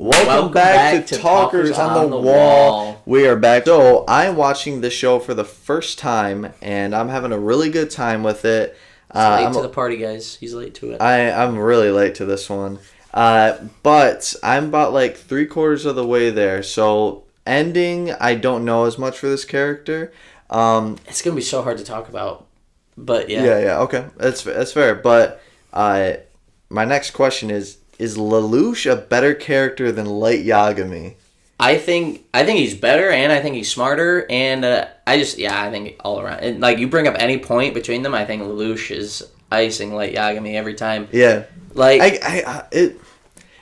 Welcome back to Talkers on the Wall. We are back. So, I'm watching this show for the first time, and I'm having a really good time with it. Late to the party, guys. He's late to it. I'm really late to this one. But I'm about like 3/4 of the way there. So, ending, I don't know as much for this character. It's going to be so hard to talk about. But, yeah. Yeah, okay. That's fair. But, my next question is Lelouch a better character than Light Yagami? I think he's better, and I think he's smarter, and I think all around. And, like, you bring up any point between them, I think Lelouch is icing Light Yagami every time. Yeah. Like,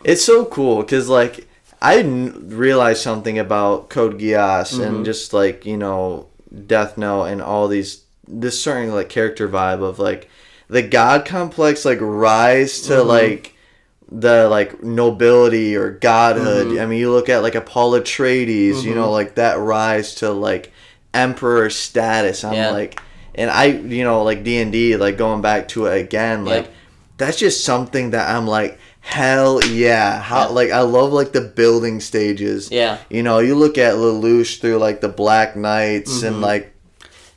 it's so cool, because, like, I realized something about Code Geass and just, like, you know, Death Note and all this certain, like, character vibe of, like, the god complex, like, rise to, like, the, like, nobility or godhood. I mean, you look at, like, Apollo Atreides, you know, like, that rise to, like, emperor status. I'm like, and I, you know, like, D&D, like, going back to it again, like, that's just something that I'm like, hell yeah. Like, I love, like, the building stages. Yeah. You know, you look at Lelouch through, like, the Black Knights and, like,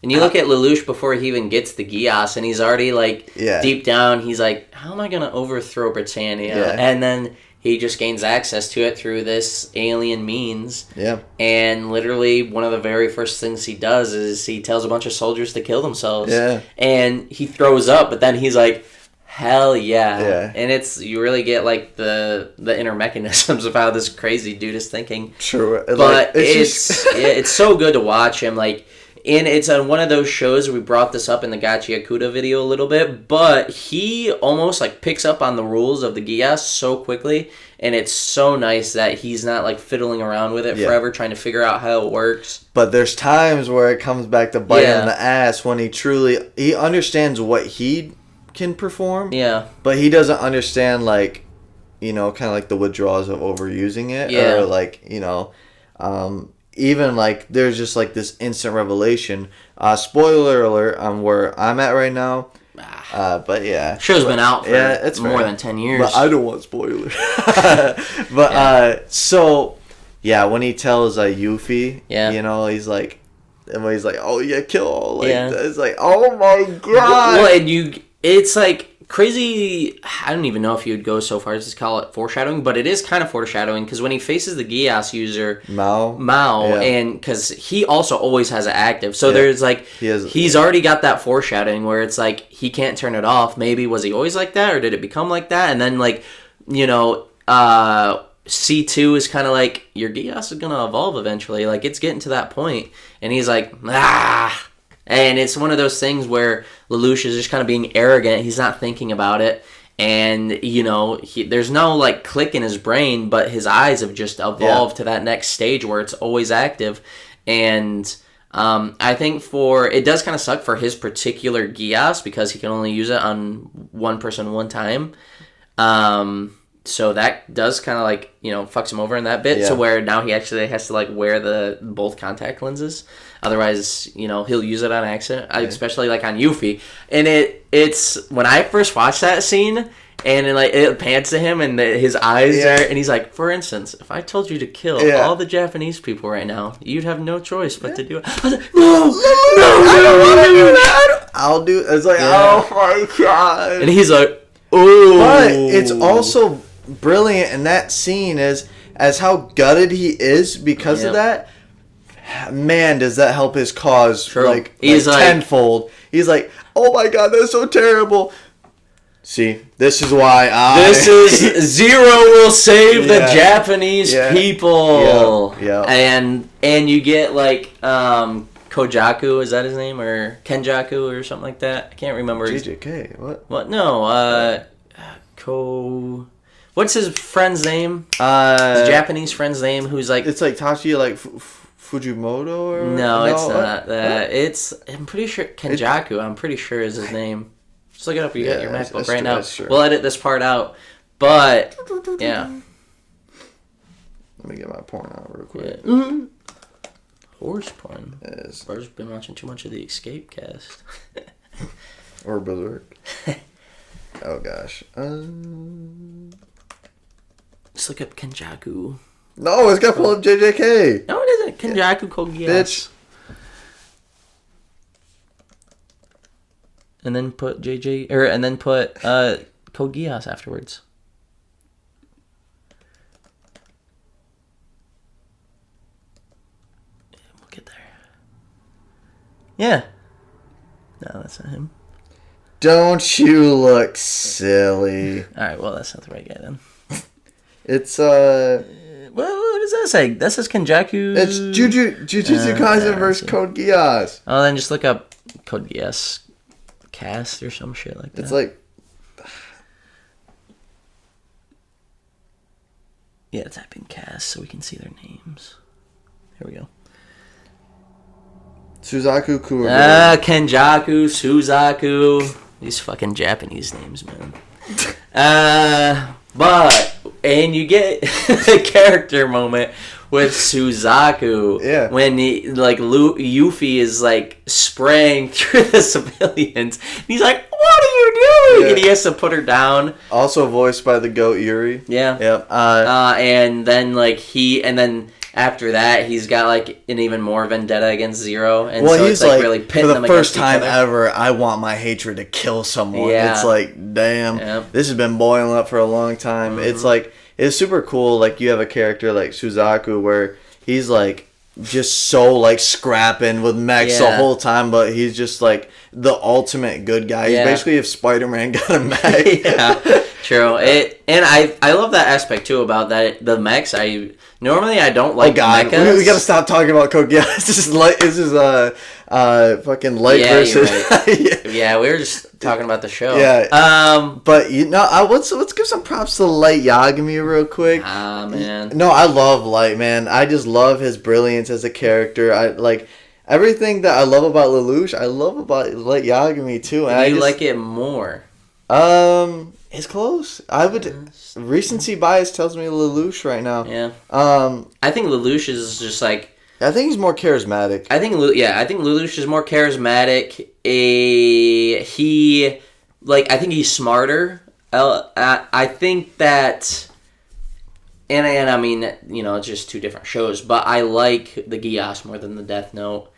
and you look at Lelouch before he even gets the Geass, and he's already, like, deep down, he's like, how am I going to overthrow Britannia? Yeah. And then he just gains access to it through this alien means. Yeah. And literally, one of the very first things he does is he tells a bunch of soldiers to kill themselves. Yeah. And he throws up, but then he's like, hell yeah. Yeah. And you really get, like, the inner mechanisms of how this crazy dude is thinking. True. But like, it's so good to watch him, like. And it's on one of those shows, we brought this up in the Gachi Akuda video a little bit, but he almost, like, picks up on the rules of the Geass so quickly, and it's so nice that he's not, like, fiddling around with it forever, trying to figure out how it works. But there's times where it comes back to bite him in the ass when he understands what he can perform, but he doesn't understand, like, you know, kind of like the withdrawals of overusing it, or, like, you know, even, like, there's just, like, this instant revelation. Spoiler alert on where I'm at right now. But, yeah. Show's been out for it's more than 10 years. But I don't want spoilers. But, so, yeah, when he tells Yuffie, you know, he's like, oh, yeah, kill all. Like, it's like, oh, my God. Well, and it's, like, crazy. I don't even know if you would go so far as to call it foreshadowing, but it is kind of foreshadowing because when he faces the Geass user Mao, and because he also always has it active, so there's like he's already got that foreshadowing where it's like he can't turn it off. Maybe was he always like that, or did it become like that? And then, like, you know, C2 is kind of like, your Geass is gonna evolve eventually. Like, it's getting to that point, and he's like, And it's one of those things where Lelouch is just kind of being arrogant. He's not thinking about it. And, you know, there's no, like, click in his brain, but his eyes have just evolved to that next stage where it's always active. And I think it does kind of suck for his particular Geass because he can only use it on one person one time. So that does kind of, like, you know, fucks him over in that bit. So where now he actually has to, like, wear both contact lenses. Otherwise, you know, he'll use it on accident, especially, like, on Yuffie. And it's when I first watched that scene, and it pans to him, and his eyes are, and he's like, for instance, if I told you to kill all the Japanese people right now, you'd have no choice but to do it. I was like, no, I don't want to do that. I'll do it. It's like, oh my God. And he's like, ooh. But it's also brilliant in that scene as how gutted he is because of that. Man, does that help his cause like tenfold. He's like, oh my God, that's so terrible. See, this is why Zero will save the Japanese people. Yeah. And you get, like, Kojaku, is that his name? Or Kenjaku or something like that? I can't remember. JJK, what? No, what's his friend's name? His Japanese friend's name who's like... It's like Tachi, like... Fujimoto or... No, it's not that. It's... I'm pretty sure... Kenjaku, I'm pretty sure is his name. Just look it up. You got your MacBook right now. We'll edit this part out. But, yeah. Let me get my porn out real quick. Yeah. Horse porn? Yes. I've been watching too much of the Escape cast. Or Berserk. Oh, gosh. just look up Kenjaku. No, it's got to pull up JJK. No, it isn't. Kenjaku Code Geass. Bitch. And then put and then put Code Geass afterwards. We'll get there. Yeah. No, that's not him. Don't you look silly. Alright, well, that's not the right guy then. It's, Well, what does that say? That says Kenjaku... It's Jujutsu Kaisen versus Code Geass. Oh, then just look up Code Geass cast or some shit like that. It's like... Yeah, type in cast so we can see their names. Here we go. Suzaku Kurobe. Kenjaku, Suzaku. These fucking Japanese names, man. And you get the character moment with Suzaku. Yeah. When Yuffie is like spraying through the civilians. And he's like, "What are you doing?" Yeah. And he has to put her down. Also voiced by the goat Yuri. Yeah. Yep. And then after that, he's got like an even more vendetta against Zero, and well, so he's it's like really pitting for them the first against time ever, I want my hatred to kill someone. Yeah. It's like, damn, this has been boiling up for a long time. Mm-hmm. It's like, it's super cool. Like, you have a character like Suzaku where he's like just so like scrapping with mechs the whole time, but he's just like the ultimate good guy. He's basically if Spider-Man got a mech. Yeah, true. And I love that aspect too about that the mechs. Normally I don't like mechas. We gotta stop talking about Code Geass. This is fucking light versus. Right. Yeah, we were just talking about the show. Yeah. But let's give some props to Light Yagami real quick. Man. No, I love Light, man. I just love his brilliance as a character. I like everything that I love about Lelouch. I love about Light Yagami too. And you like it more? It's close. I would. Recency bias tells me Lelouch right now. Yeah. I think Lelouch is just like. I think he's more charismatic. I think Lelouch is more charismatic. I think he's smarter. I think that. And I mean, it's just two different shows, but I like the Geass more than the Death Note.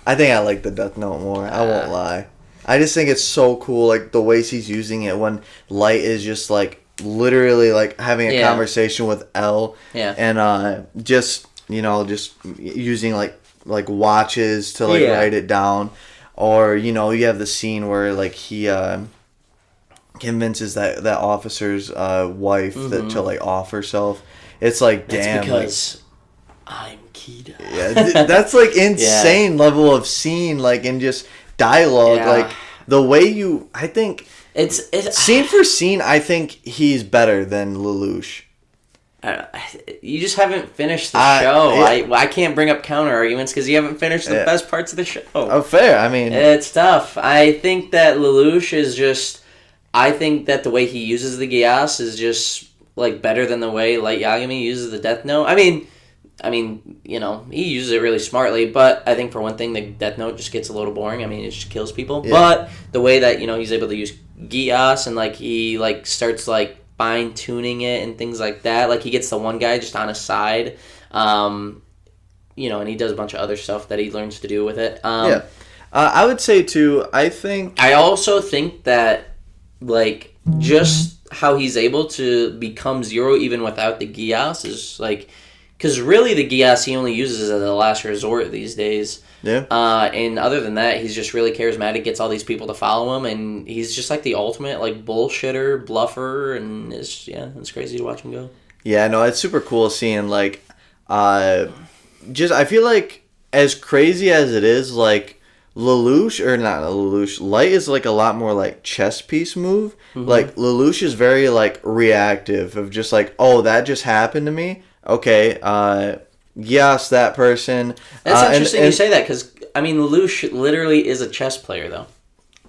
I think I like the Death Note more. I won't lie. I just think it's so cool, like, the ways he's using it when Light is just, like, literally, like, having a conversation with L. Yeah. And, just using, like watches to, like, write it down. Or, you have the scene where, like, he, convinces that officer's, wife to, like, off herself. It's like, damn. That's because I'm Kida. Yeah, that's, like, insane level of scene, like, and just... dialogue, like the way I think it's scene for scene. I think he's better than Lelouch. You just haven't finished the show. I can't bring up counter arguments because you haven't finished the best parts of the show. Oh, fair. I mean, it's tough. I think that Lelouch is just. I think that the way he uses the Geass is just like better than the way Light Yagami uses the Death Note. I mean, he uses it really smartly, but I think for one thing, the Death Note just gets a little boring. I mean, it just kills people. Yeah. But the way that, he's able to use Geass and, like, he, like, starts, like, fine-tuning it and things like that. Like, he gets the one guy just on his side, and he does a bunch of other stuff that he learns to do with it. I would say, too, I also think that, like, just how he's able to become Zero even without the Geass is, like... Because really the Geass he only uses as a last resort these days. Yeah. And other than that, he's just really charismatic, gets all these people to follow him, and he's just like the ultimate like bullshitter, bluffer, and it's crazy to watch him go. Yeah, no, it's super cool seeing like, I feel like as crazy as it is, like Lelouch, Light is like a lot more like chess piece move. Mm-hmm. Like Lelouch is very like reactive of just like, oh, that just happened to me. Okay, yes, that person. That's interesting you say that, because, I mean, Lelouch literally is a chess player, though.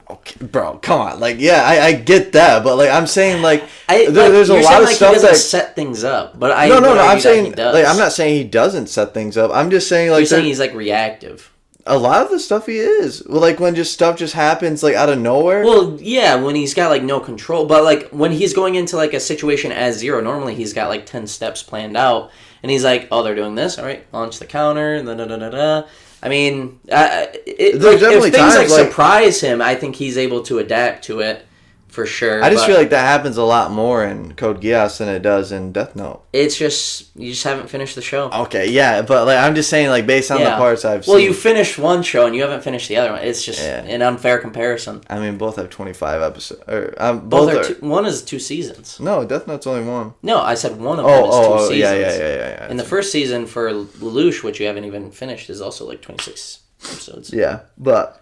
Okay, bro, come on. Like, yeah, I get that, but, like, I'm saying, like, there's a lot of stuff he doesn't set things up, but No, I'm saying, like, I'm not saying he doesn't set things up. I'm just saying, like... You're saying he's, like, reactive. A lot of the stuff he is. Well, like when just stuff just happens like out of nowhere. Well, yeah, when he's got like no control. But like when he's going into like a situation as Zero, normally he's got like 10 steps planned out. And he's like, oh, they're doing this. All right, launch the counter. Da, da, da, da, da. I mean, if things like surprise him, I think he's able to adapt to it. For sure. I just feel like that happens a lot more in Code Geass than it does in Death Note. It's just, you just haven't finished the show. Okay, yeah, but like I'm just saying, like based on the parts I've seen. Well, you finished one show and you haven't finished the other one. It's just an unfair comparison. I mean, both have 25 episodes. One is 2 seasons. No, Death Note's only one. No, I said one of them is 2 seasons. Yeah. And the first season for Lelouch, which you haven't even finished, is also like 26 episodes. Yeah, but...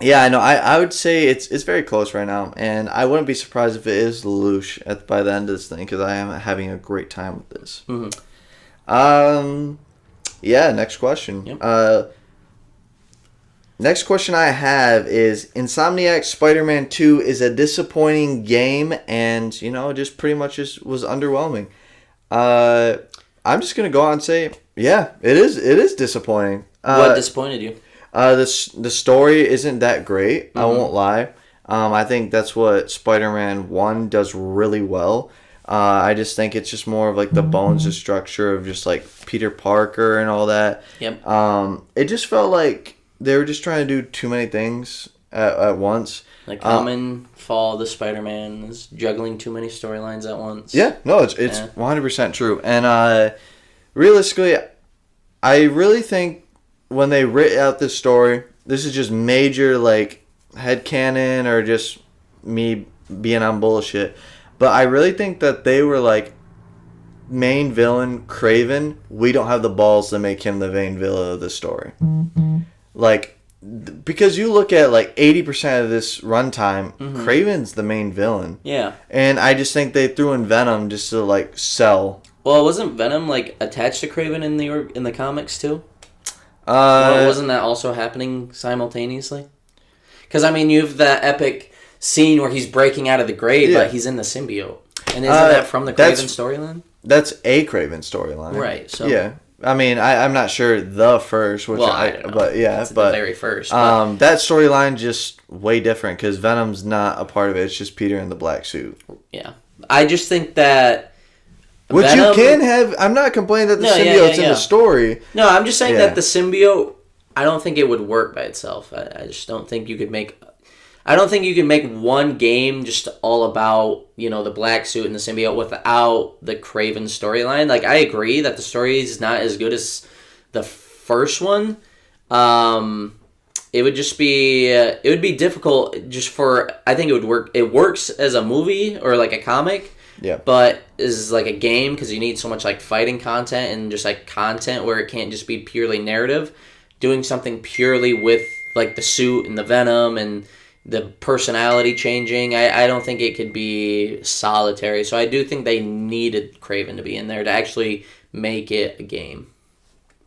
Yeah, I know. I would say it's very close right now, and I wouldn't be surprised if it is Lelouch by the end of this thing, because I am having a great time with this. Mm-hmm. Yeah, next question. Yep. Next question I have is, Insomniac's Spider-Man 2 is a disappointing game, and, just pretty much just was underwhelming. I'm just going to go on and say, yeah, it is disappointing. What disappointed you? The story isn't that great. Mm-hmm. I won't lie. I think that's what Spider-Man 1 does really well. I just think it's just more of like the bones of structure of just like Peter Parker and all that. Yep. It just felt like they were just trying to do too many things at once. Like common fall the Spider-Man is juggling too many storylines at once. Yeah, no, it's 100% true. And realistically, I really think when they writ out this story, this is just major like headcanon or just me being on bullshit. But I really think that they were like, main villain Kraven, we don't have the balls to make him the main villain of the story. Mm-hmm. Like, because you look at like 80% of this runtime, Kraven's the main villain. Yeah. And I just think they threw in Venom just to like sell. Well, wasn't Venom like attached to Kraven in the comics too? Wasn't that also happening simultaneously? Because, I mean, you have the epic scene where he's breaking out of the grave, but he's in the symbiote. And isn't that from the Kraven storyline? That's a Kraven storyline. Right. So yeah. I mean, I'm not sure the first, which I don't know. But yeah, that's the very first. But that storyline just way different because Venom's not a part of it. It's just Peter in the black suit. Yeah. I just think that... Which Venom, you can have... I'm not complaining that the symbiote's in the story. No, I'm just saying that the symbiote... I don't think it would work by itself. I just don't think you could make... I don't think you can make one game just all about, the black suit and the symbiote without the Kraven storyline. Like, I agree that the story is not as good as the first one. It would just be... it would be difficult just for... I think it would work... It works as a movie or like a comic. Yeah. But is like a game because you need so much like fighting content and just like content where it can't just be purely narrative. Doing something purely with like the suit and the Venom and the personality changing, I don't think it could be solitary. So I do think they needed Kraven to be in there to actually make it a game.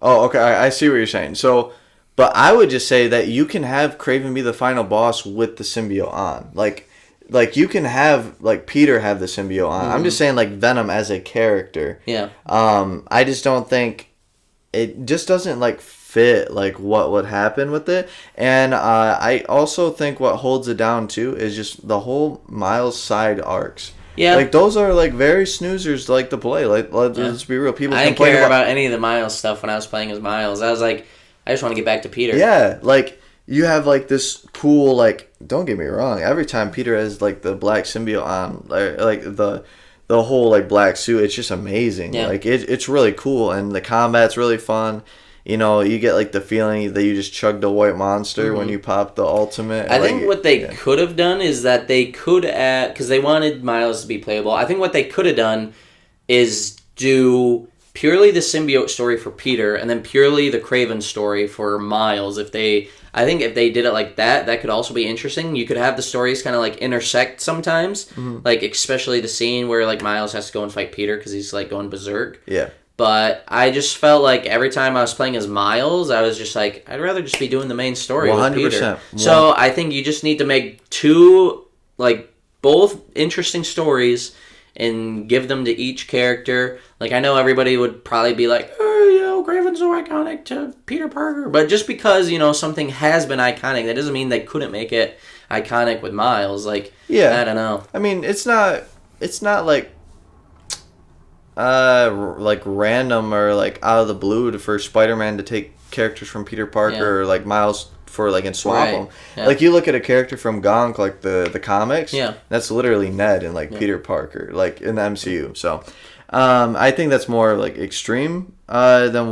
Oh, okay. I see what you're saying. So, but I would just say that you can have Kraven be the final boss with the symbiote on. Like you can have like Peter have the symbiote on. I'm just saying like Venom as a character. Yeah. I just don't think it just doesn't like fit like what would happen with it. And I also think what holds it down too is just the whole Miles side arcs. Yeah. Like those are like very snoozers like to play. Like let's be real. People I didn't care about any of the Miles stuff when I was playing as Miles. I was like, I just want to get back to Peter. Yeah, like you have like this cool like. Don't get me wrong. Every time Peter has like the black symbiote on, like the whole like black suit, it's just amazing. Yeah. Like it's really cool, and the combat's really fun. You get like the feeling that you just chugged a white monster when you pop the ultimate. I think what they could have done is that they could add, because they wanted Miles to be playable. I think what they could have done is do purely the symbiote story for Peter, and then purely the Kraven story for Miles. I think if they did it like that, that could also be interesting. You could have the stories kind of like intersect sometimes, like especially the scene where like Miles has to go and fight Peter because he's like going berserk. Yeah. But I just felt like every time I was playing as Miles, I was just like, I'd rather just be doing the main story 100%. With Peter. So I think you just need to make two, like, both interesting stories and give them to each character. Like, I know everybody would probably be like, oh, Kraven's so iconic to Peter Parker. But just because, something has been iconic, that doesn't mean they couldn't make it iconic with Miles. Like, I don't know. I mean, it's not like random or like out of the blue for Spider-Man to take characters from Peter Parker or like Miles for like and swap them. Yeah. Like you look at a character from Gonk, like the comics. Yeah. That's literally Ned and like Peter Parker, like in the MCU. So, I think that's more like extreme than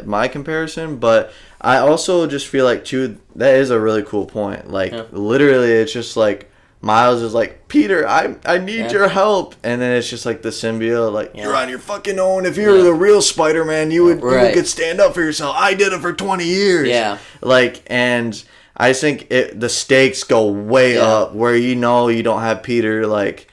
my comparison, but I also just feel like too that is a really cool point. Like literally, it's just like Miles is like, Peter, I need your help, and then it's just like the symbiote, like you're on your fucking own. If you were the real Spider-Man, you could stand up for yourself. I did it for 20 years. Yeah, like, and I think the stakes go way up where you don't have Peter like,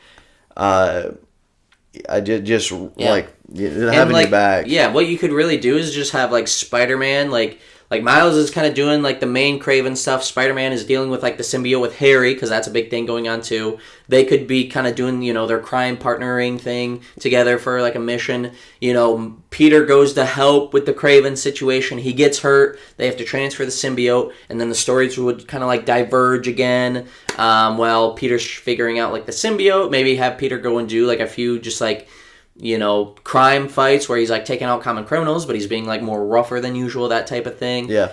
I just like having your back. Yeah, what you could really do is just have like Spider-Man like Miles is kind of doing like the main Kraven stuff. Spider-Man is dealing with like the symbiote with Harry because that's a big thing going on too. They could be kind of doing their crime partnering thing together for like a mission. Peter goes to help with the Kraven situation. He gets hurt. They have to transfer the symbiote, and then the stories would kind of like diverge again. While Peter's figuring out like the symbiote, maybe have Peter go and do like a few just like crime fights where he's like taking out common criminals, but he's being like more rougher than usual, that type of thing. Yeah.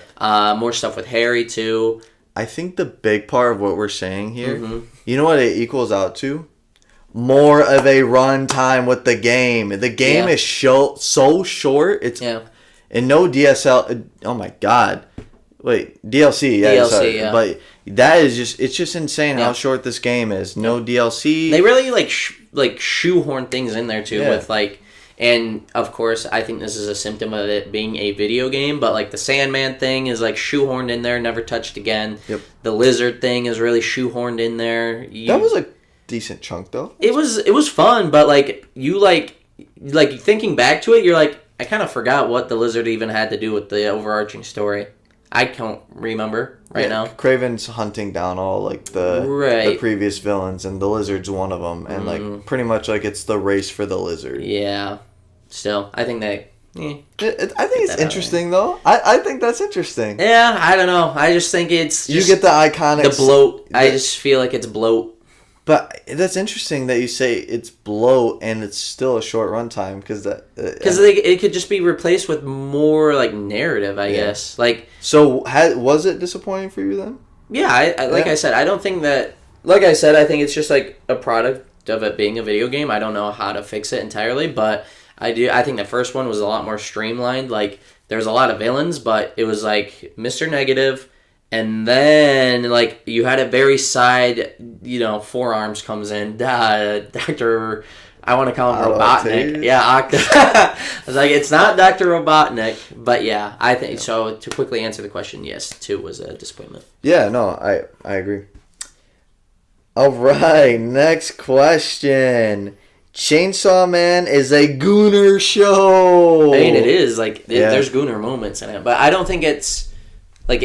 More stuff with Harry too. I think the big part of what we're saying here, you know what it equals out to? More of a run time with the game. The game is so short. It's and no DSL. Oh my god. Wait, DLC. Yeah, DLC, yeah. But that is it's just insane how short this game is. No DLC. They really like shoehorn things in there too with like, and of course I think this is a symptom of it being a video game, but like the Sandman thing is like shoehorned in there, never touched again. Yep. The lizard thing is really shoehorned in there. That was a decent chunk though. It was fun, but like you like thinking back to it, you're like, I kind of forgot what the lizard even had to do with the overarching story. I can't remember now. Kraven's hunting down all like the previous villains, and the lizard's one of them, and like pretty much like it's the race for the lizard. Yeah. Still, I think they. I think it's interesting though. I think that's interesting. Yeah, I don't know. I just think it's you get the iconic bloat. I just feel like it's bloat. But that's interesting that you say it's bloat and it's still a short runtime because it could just be replaced with more like narrative, I guess. Like, so was it disappointing for you then? Yeah, I said, I don't think that. Like I said, I think it's just like a product of it being a video game. I don't know how to fix it entirely, but I do. I think the first one was a lot more streamlined. Like, there's a lot of villains, but it was like Mr. Negative. And then, like, you had a very side, forearms comes in. Dr. I want to call him Robotnik. Yeah, I was like, it's not Dr. Robotnik. But yeah, I think so. To quickly answer the question, yes, 2 was a disappointment. Yeah, no, I agree. All right, next question. Chainsaw Man is a gooner show. I mean, it is. Like, there's gooner moments in it. But I don't think it's... I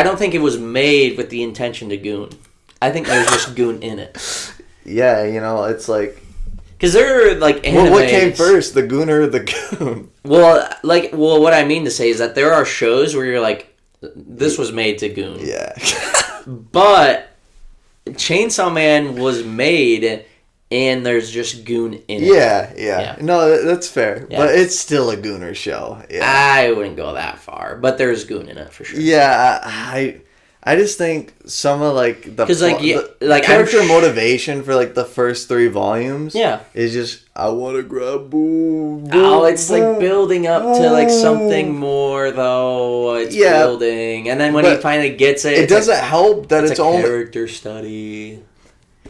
don't think it was made with the intention to goon. I think there's just goon in it. Yeah, it's like... Because they're, like, animes. What came first, the gooner or the goon? Well, what I mean to say is that there are shows where you're like, this was made to goon. Yeah. But Chainsaw Man was made... And there's just goon in it. Yeah. No, that's fair. Yeah. But it's still a gooner show. Yeah. I wouldn't go that far. But there's goon in it for sure. Yeah, I just think some of like the character motivation for like the first 3 volumes is just, I want to grab boom. It's like building up to like something more though. It's building. And then when he finally gets it. It doesn't help that it's only character study.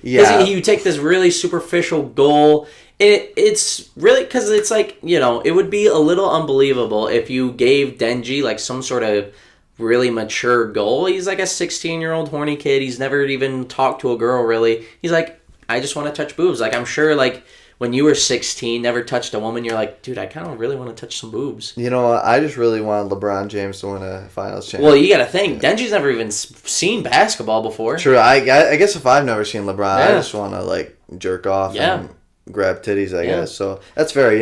Yeah, you take this really superficial goal. It's really because it's like it would be a little unbelievable if you gave Denji like some sort of really mature goal. He's like a 16-year-old horny kid. He's never even talked to a girl really. He's like, I just want to touch boobs. Like I'm sure like when you were 16, never touched a woman, you're like, dude, I kind of really want to touch some boobs. You know what? I just really wanted LeBron James to win a finals championship. Well, you got to think. Denji's never even seen basketball before. True. I guess if I've never seen LeBron, I just want to, like, jerk off and grab titties, I guess. So, that's fair.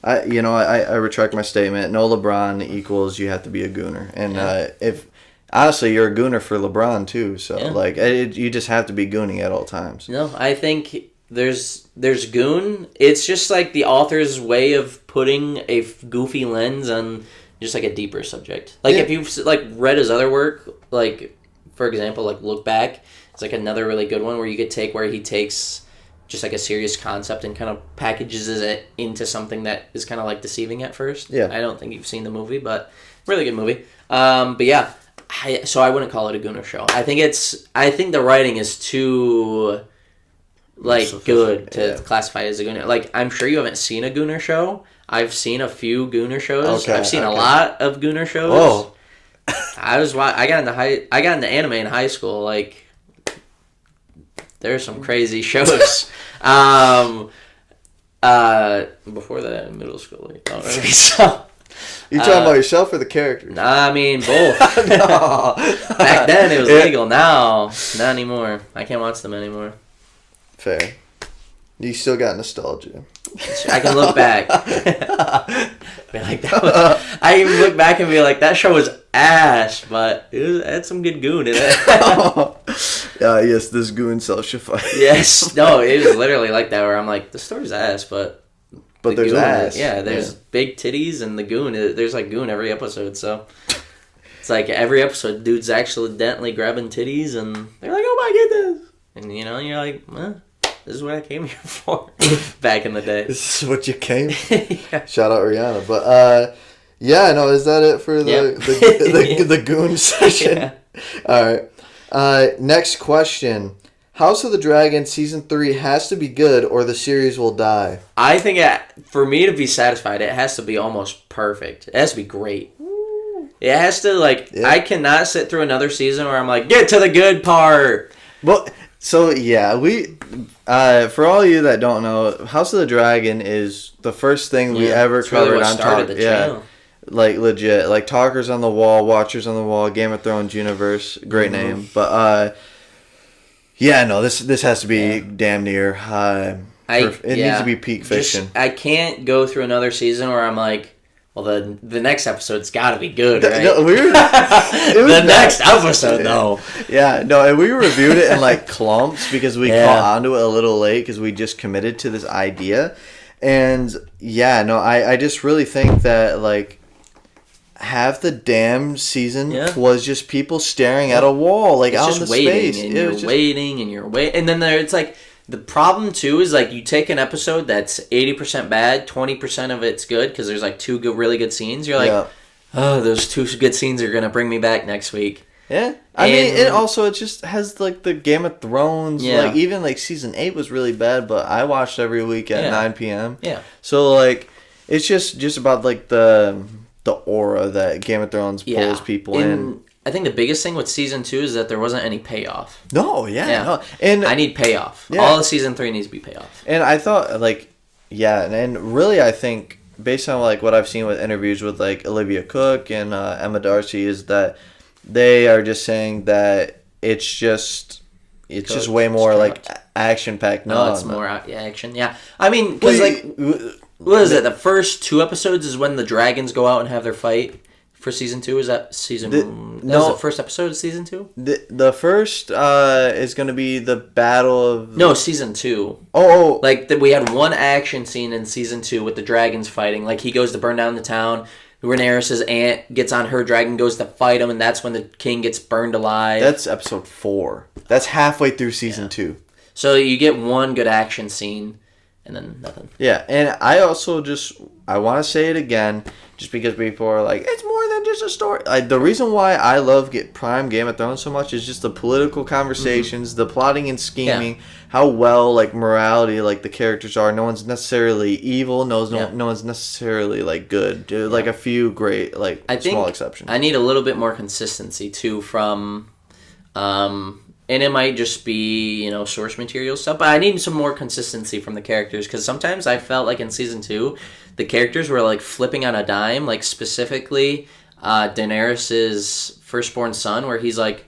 I retract my statement. No LeBron equals you have to be a gooner. And if honestly, you're a gooner for LeBron too. So you just have to be gooning at all times. No, I think there's goon. It's just like the author's way of putting a goofy lens on just like a deeper subject. Like if you've like read his other work, like for example, like Look Back, it's like another really good one where you could take where he takes just like a serious concept and kind of packages it into something that is kind of like deceiving at first. Yeah. I don't think you've seen the movie, but really good movie. But yeah, so I wouldn't call it a gooner show. I think the writing is too like good to classify as a gooner. Like I'm sure you haven't seen a gooner show. I've seen a few gooner shows. Okay, I've seen a lot of gooner shows. Oh. I got into anime in high school. Like there's some crazy shows. Before that, in middle school. So you talking about yourself or the characters? I mean both. No. Back then it was legal. Now not anymore. I can't watch them anymore. Fair. You still got nostalgia. I can look back. Be like, I can look back and be like, that show was ass, but it had some good goon in it. Yes, this goon self-fight. Yes, no, it was literally like that where I'm like, the story's ass, but there's goon, ass. Yeah, there's big titties and the goon. There's like goon every episode, so it's like every episode, dude's accidentally grabbing titties, and they're like, oh my goodness, and you're like, this is what I came here for back in the day. This is what you came? Yeah. Shout out Rihanna. But, is that it for the goon session? Yeah. All right. Next question. House of the Dragon Season 3 has to be good or the series will die. I think for me to be satisfied, it has to be almost perfect. It has to be great. It has to, I cannot sit through another season where I'm like, get to the good part. Well... So, we, for all of you that don't know, House of the Dragon is the first thing we ever covered really on Talk. Yeah, like legit. Like Talkers on the Wall, Watchers on the Wall, Game of Thrones universe. Great name. But, this has to be damn near. It needs to be peak fiction. I can't go through another season where I'm like, well, the next episode's got to be good, right? The next episode, though. Yeah, no, and we reviewed it in, clumps because we caught onto it a little late because we just committed to this idea. And, I just really think that, half the damn season was just people staring at a wall, out in the space. And you're waiting, and you're waiting. And then it's the problem, too, is, you take an episode that's 80% bad, 20% of it's good, because there's, 2 really good scenes. You're like, oh, those 2 good scenes are going to bring me back next week. Yeah. I mean, it just has, the Game of Thrones. Yeah. Even, Season 8 was really bad, but I watched every week at 9 p.m. Yeah. So, it's just about, the aura that Game of Thrones pulls people in. I think the biggest thing with Season 2 is that there wasn't any payoff. No, no. And I need payoff. Yeah. All of Season 3 needs to be payoff. And I thought, and really I think, based on, what I've seen with interviews with, Olivia Cook and Emma Darcy, is that they are just saying that it's just way more, action-packed. No, it's more action, yeah. I mean, because, what is it? The first 2 episodes is when the dragons go out and have their fight. For Season 2, is that Season... the first episode of Season 2? The first is going to be the Battle of... No, Season 2. Oh. We had one action scene in Season 2 with the dragons fighting. He goes to burn down the town. Rhaenyra's aunt gets on her dragon, goes to fight him, and that's when the king gets burned alive. That's episode 4. That's halfway through Season 2. So you get one good action scene, and then nothing. Yeah, and I also I want to say it again... Just because people are like, it's more than just a story. The reason why I love Prime Game of Thrones so much is just the political conversations, the plotting and scheming, how well, morality, the characters are. No one's necessarily evil. No one's necessarily, good. A few great, small exceptions. I need a little bit more consistency, too, from... and it might just be, source material stuff, but I need some more consistency from the characters, because sometimes I felt like in Season 2, the characters were, flipping on a dime, specifically Daenerys' firstborn son, where he's like,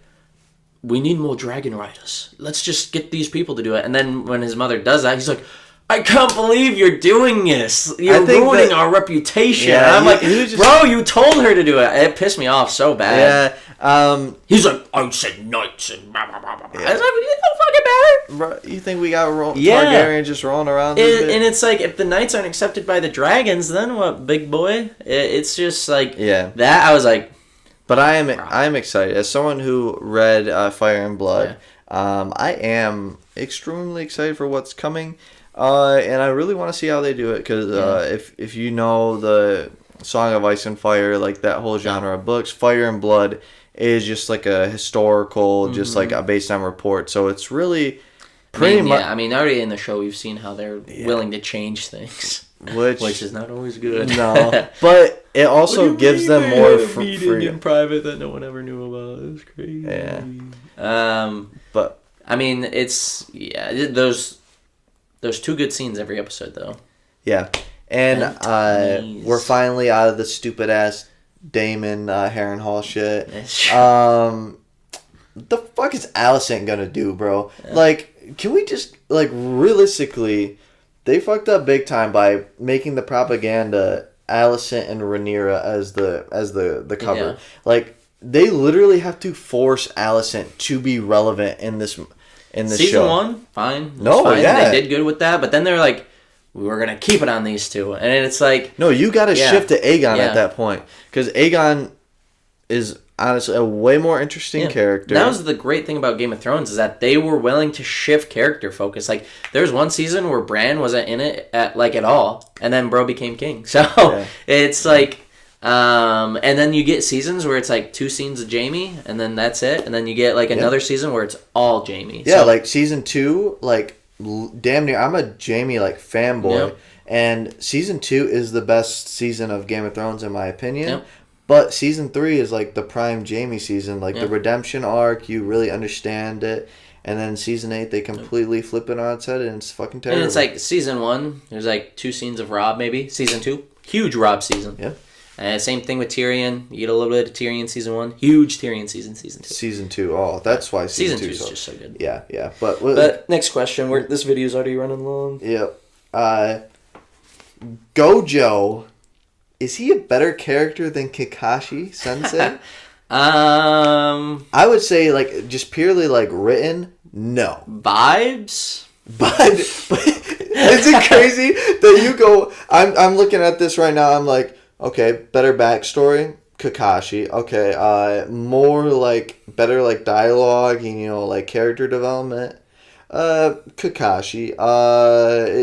we need more dragon riders. Let's just get these people to do it. And then when his mother does that, he's like, I can't believe you're doing this. You're ruining our reputation. Yeah, I'm like, bro, you told her to do it. It pissed me off so bad. Yeah. He's like, I said knights and blah, blah, blah, blah. I was like, it don't fucking matter. Bro, you think we got Targaryen just rolling around? And it's like, if the knights aren't accepted by the dragons, then what, big boy? It's just like, that, I was like... But I am excited. As someone who read Fire and Blood, I am extremely excited for what's coming. And I really want to see how they do it. Because if you know the Song of Ice and Fire, like that whole genre of books, Fire and Blood is just like a historical, just like based on report. So it's really pretty much... I mean, already in the show, we've seen how they're willing to change things. Which is not always good. No. But it also gives them more freedom. In private that no one ever knew about. It's crazy. Yeah. But... I mean, it's... Yeah, those two good scenes every episode, though. Yeah. And we're finally out of the stupid-ass Damon Harrenhal shit. The fuck is Alicent gonna do, bro? Yeah. Like, can we just, like, realistically, they fucked up big time by making the propaganda Alicent and Rhaenyra as the cover. Yeah. Like, they literally have to force Alicent to be relevant in this Season show. 1, fine. No, fine. yeah. They did good with that, but then they're like, we're going to keep it on these two. And it's like... No, you got to shift to Aegon at that point. Because Aegon is honestly a way more interesting character. That was the great thing about Game of Thrones, is that they were willing to shift character focus. Like, there's one season where Bran wasn't in it at all, and then bro became king. So, it's like... and then you get seasons where it's like 2 scenes of Jaime, and then that's it. And then you get like another season where it's all Jaime. Yeah, so, like season 2, like damn near, I'm a Jaime like fanboy, and season 2 is the best season of Game of Thrones in my opinion. Yep. But season 3 is like the prime Jaime season, like the redemption arc. You really understand it. And then season 8, they completely flip it on its head, and it's fucking terrible. And it's like season 1, there's like 2 scenes of Robb maybe. Season 2, huge Robb season. Yeah. Same thing with Tyrion. You get a little bit of Tyrion season 1. Huge Tyrion season 2. Season 2. Oh, that's why season 2 is just so good. Yeah, yeah. But next question. This video is already running long. Yep. Gojo, is he a better character than Kakashi Sensei? I would say, like, just purely, like, written, no. Vibes? But is it crazy that you go... I'm looking at this right now, I'm like... Okay, better backstory, Kakashi. Okay, more like better like dialogue and like character development, Kakashi.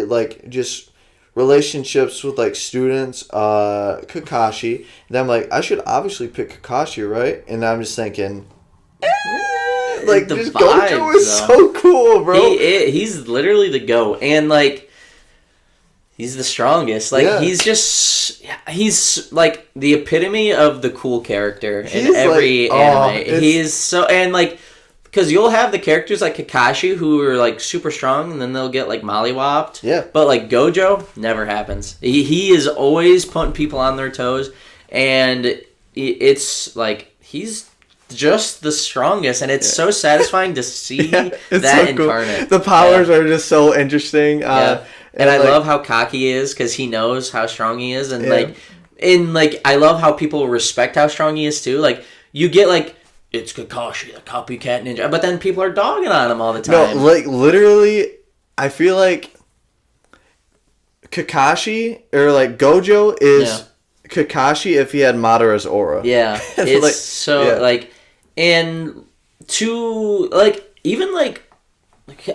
Like just relationships with like students, Kakashi. And I'm like, I should obviously pick Kakashi, right? And I'm just thinking, like just vibes, Gojo is so cool, bro. He's literally the GOAT, and like. He's the strongest. Like, he's like the epitome of the cool character in every anime. He's so, and like, because you'll have the characters like Kakashi who are like super strong, and then they'll get like mollywopped. Yeah. But like Gojo, never happens. He is always putting people on their toes, and it's like, he's just the strongest, and it's so satisfying to see that so incarnate. Cool. The powers are just so interesting. And I love how cocky he is because he knows how strong he is, and I love how people respect how strong he is too. Like you get like it's Kakashi, the copycat ninja, but then people are dogging on him all the time. No, like literally, I feel like Kakashi or like Gojo is Kakashi if he had Madara's aura. Yeah, it's like, and to like even like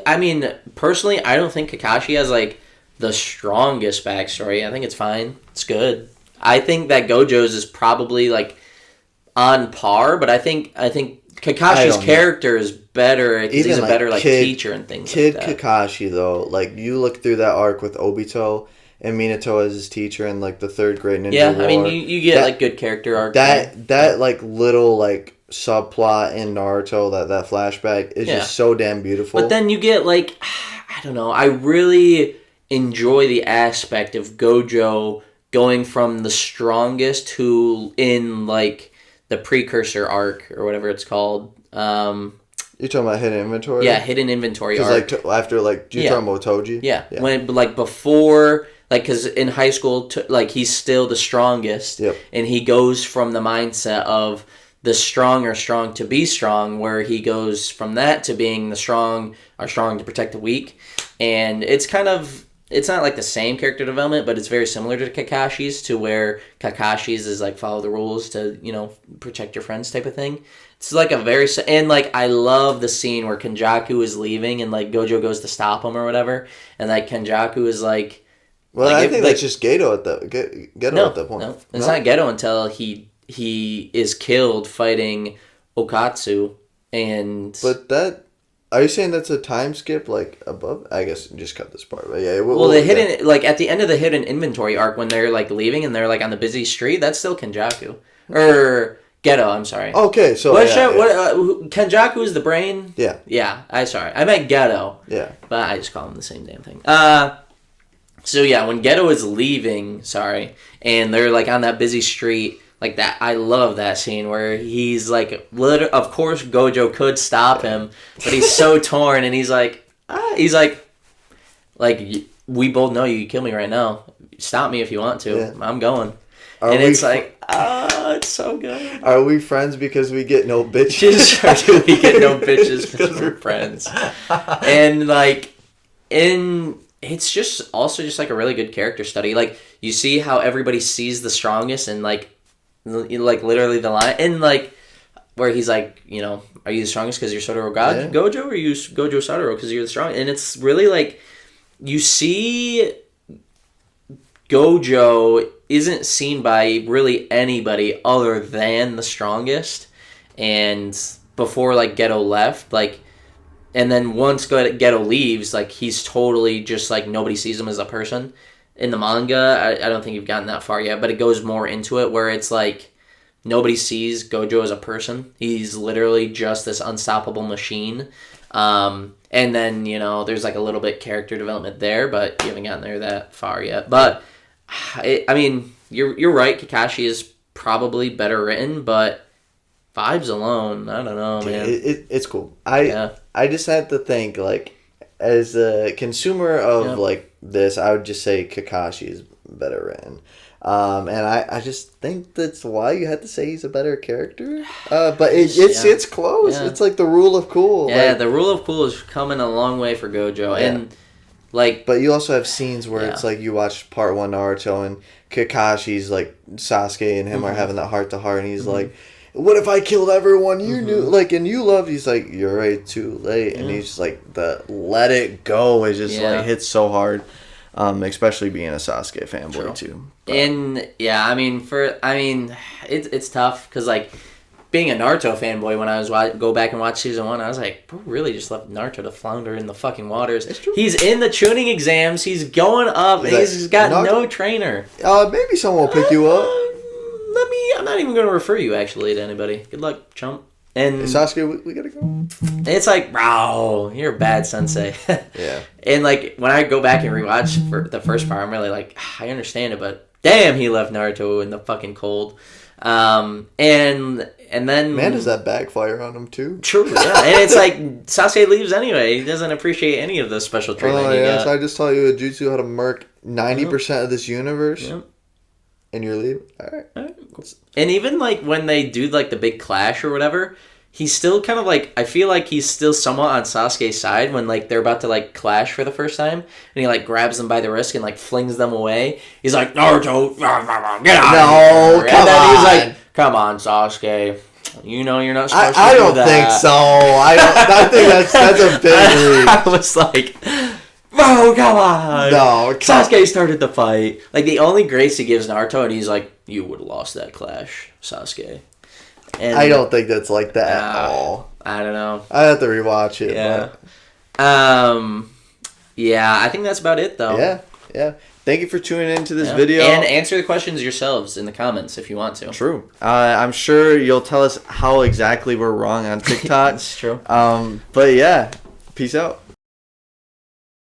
I mean personally, I don't think Kakashi has like the strongest backstory. I think it's fine. It's good. I think that Gojo's is probably like on par, but I think Kakashi's character is better because he's a better like teacher and things like that. Kakashi though, like you look through that arc with Obito and Minato as his teacher and like the third great ninja war. I mean you get like good character arc. That like little like subplot in Naruto, that flashback is just so damn beautiful. But then you get like I don't know, I really enjoy the aspect of Gojo going from the strongest who in like the precursor arc or whatever it's called. You're talking about hidden inventory? Yeah, hidden inventory arc. Because after you're talking about Toji? Yeah. When before, because in high school, he's still the strongest. Yep. And he goes from the mindset of the strong are strong to be strong, where he goes from that to being the strong are strong to protect the weak. And it's kind of, it's not like the same character development, but it's very similar to Kakashi's, to where Kakashi's is follow the rules to, protect your friends type of thing. It's a very, and I love the scene where Kenjaku is leaving and Gojo goes to stop him or whatever. And Kenjaku is well, I think that's just Geto at that point. No, it's not Geto until he is killed fighting Okatsu, But are you saying that's a time skip above? I guess just cut this part. But yeah. The hidden at the end of the hidden inventory arc when they're leaving and they're on the busy street, that's still Kenjaku or Geto. I'm sorry. Okay, so Kenjaku is the brain. Yeah. Yeah. I meant Geto. Yeah. But I just call him the same damn thing. So yeah, when Geto is leaving, and they're on that busy street. That, I love that scene where he's of course Gojo could stop him, but he's so torn and he's we both know you can kill me right now. Stop me if you want to. Yeah. I'm going. It's so good. Are we friends because we get no bitches? Or do we get no bitches because we're friends? And it's just also just a really good character study. You see how everybody sees the strongest and literally the line, and where he's are you the strongest because you're Satoru Gojo, or are you Gojo Satoru because you're the strongest? And it's really you see Gojo isn't seen by really anybody other than the strongest, and before Geto left, and then once Geto leaves, he's totally just nobody sees him as a person. In the manga, I don't think you've gotten that far yet, but it goes more into it where it's nobody sees Gojo as a person. He's literally just this unstoppable machine. And then, there's a little bit character development there, but you haven't gotten there that far yet. But, you're right, Kakashi is probably better written, but vibes alone, I don't know, man. It's cool. I just had to think, as a consumer of this, I would just say Kakashi is better written. And I just think that's why you had to say he's a better character. But it's close. Yeah. It's the rule of cool. Yeah, the rule of cool is coming a long way for Gojo. Yeah. And but you also have scenes where it's you watch part 1 Naruto and Kakashi's Sasuke and him are having that heart to heart, and he's what if I killed everyone you knew? And you loved, he's you're right, too late. And he's just the let it go is just hits so hard. Especially being a Sasuke fanboy too. But. And it's tough because being a Naruto fanboy, when I was go back and watch season 1, I was bro, really just left Naruto to flounder in the fucking waters. It's true. He's in the tuning exams. He's going up. He's got no trainer. Maybe someone will pick you up. I'm not even going to refer you actually to anybody. Good luck, chump. And hey, Sasuke, we gotta go. It's bro, you're a bad sensei. Yeah. And when I go back and rewatch for the first part, I'm really I understand it, but damn, he left Naruto in the fucking cold. And then man, does that backfire on him too? True, yeah. And it's Sasuke leaves anyway. He doesn't appreciate any of the special treatment. Oh yeah, so I just taught you a jutsu how to murk 90% of this universe. Yep. And you're leaving? Alright. And even, when they do, the big clash or whatever, he's still kind of, I feel he's still somewhat on Sasuke's side when, they're about to, clash for the first time. And he, grabs them by the wrist and, flings them away. He's Naruto, get out of here. And then he's come on, Sasuke. You know you're not supposed to do that. I don't think so. I think that's a big leap. I was oh, come on. No, Sasuke started the fight. The only grace he gives Naruto, and he's you would have lost that clash, Sasuke. And I don't think that's that at all. I don't know. I have to rewatch it. Yeah. Yeah, I think that's about it, though. Yeah. Thank you for tuning into this video. And answer the questions yourselves in the comments if you want to. True. I'm sure you'll tell us how exactly we're wrong on TikTok. It's true. But yeah, peace out.